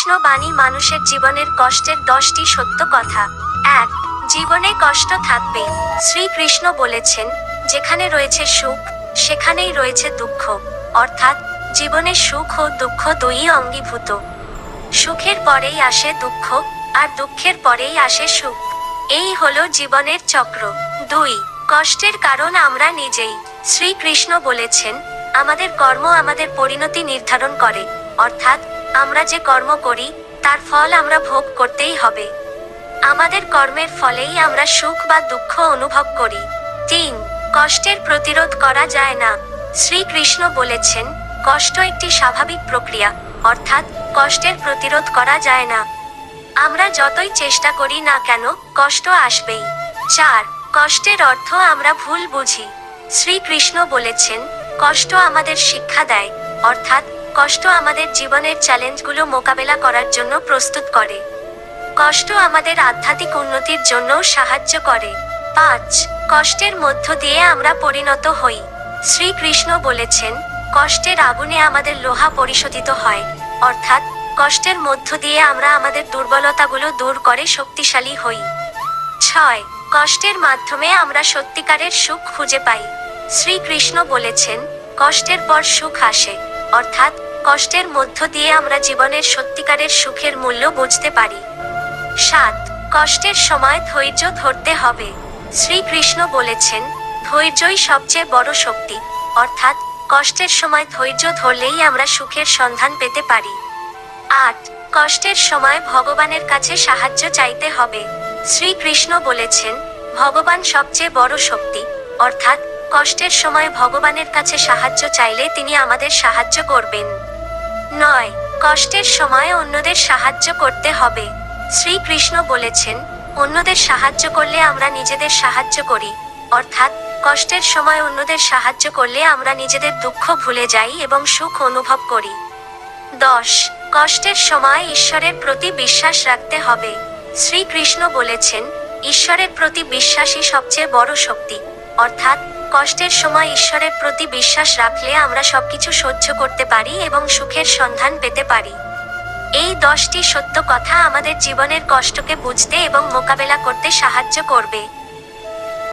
শ্রীকৃষ্ণ বাণী মানুষের জীবনের কষ্টের 10টি সত্য কথা। 1. জীবনে কষ্ট থাকবে। শ্রীকৃষ্ণ বলেছেন, যেখানে রয়েছে সুখ সেখানেই রয়েছে দুঃখ। অর্থাৎ জীবনে সুখ ও দুঃখ দুইই অঙ্গীভূত। সুখের পরেই আসে দুঃখ, আর দুঃখের পরেই আসে সুখ। এই হলো জীবনের চক্র। 2. কষ্টের কারণ আমরা নিজেই। শ্রীকৃষ্ণ বলেছেন, আমাদের কর্ম আমাদের পরিণতি নির্ধারণ করে। অর্থাৎ আমরা যে কর্ম করি তার ফল আমরা ভোগ করতেই হবে। আমাদের কর্মের ফলেই আমরা সুখ বা দুঃখ অনুভব করি। 3. কষ্টের প্রতিরোধ করা যায় না। শ্রীকৃষ্ণ বলেছেন, কষ্ট একটি স্বাভাবিক প্রক্রিয়া, অর্থাৎ কষ্টের প্রতিরোধ করা যায় না। আমরা যতই চেষ্টা করি না কেন কষ্ট আসবেই। 4. কষ্টের অর্থ আমরা ভুল বুঝি। শ্রীকৃষ্ণ বলেছেন, কষ্ট আমাদের শিক্ষা দেয়, অর্থাৎ কষ্ট আমাদের জীবনের চ্যালেঞ্জগুলো মোকাবেলা করার জন্য প্রস্তুত করে। কষ্ট আমাদের আধ্যাত্মিক উন্নতির জন্য সাহায্য করে। 5. কষ্টের মধ্য দিয়ে আমরা পরিণত হই। শ্রীকৃষ্ণ বলেছেন, কষ্টের আগুনে আমাদের লোহা পরিশোধিত হয়। অর্থাৎ কষ্টের মধ্য দিয়ে আমরা আমাদের দুর্বলতাগুলো দূর করে শক্তিশালী হই। 6. কষ্টের মাধ্যমে আমরা সত্যিকারের সুখ খুঁজে পাই। শ্রীকৃষ্ণ বলেছেন, কষ্টের পর সুখ আসে। অর্থাৎ কষ্টের মধ্য দিয়ে আমরা জীবনের সত্যিকারের সুখের মূল্য বুঝতে পারি। 7. কষ্টের সময় ধৈর্য ধরতে হবে। শ্রীকৃষ্ণ বলেছেন, ধৈর্যই সবচেয়ে বড় শক্তি। অর্থাৎ কষ্টের সময় ধৈর্য ধরলেই আমরা সুখের সন্ধান পেতে পারি। 8. কষ্টের সময় ভগবানের কাছে সাহায্য চাইতে হবে। শ্রীকৃষ্ণ বলেছেন, ভগবান সবচেয়ে বড় শক্তি। অর্থাৎ কষ্টের সময় ভগবানের কাছে সাহায্য চাইলে তিনি আমাদের সাহায্য করবেন। 9. কষ্টের সময় অন্যদের সাহায্য করতে হবে। শ্রীকৃষ্ণ বলেছেন, অন্যদের সাহায্য করলে আমরা নিজেদের সাহায্য করি। অর্থাৎ কষ্টের সময় অন্যদের সাহায্য করলে আমরা নিজেদের দুঃখ ভুলে যাই এবং সুখ অনুভব করি। 10. কষ্টের সময় ঈশ্বরের প্রতি বিশ্বাস রাখতে হবে। শ্রীকৃষ্ণ বলেছেন, ঈশ্বরের প্রতি বিশ্বাসই সবচেয়ে বড় শক্তি। অর্থাৎ কষ্টের সময় ঈশ্বরের প্রতি বিশ্বাস রাখলে আমরা সবকিছু সহ্য করতে পারি এবং সুখের সন্ধান পেতে পারি। এই 10টি সত্য কথা আমাদের জীবনের কষ্টকে বুঝতে এবং মোকাবেলা করতে সাহায্য করবে।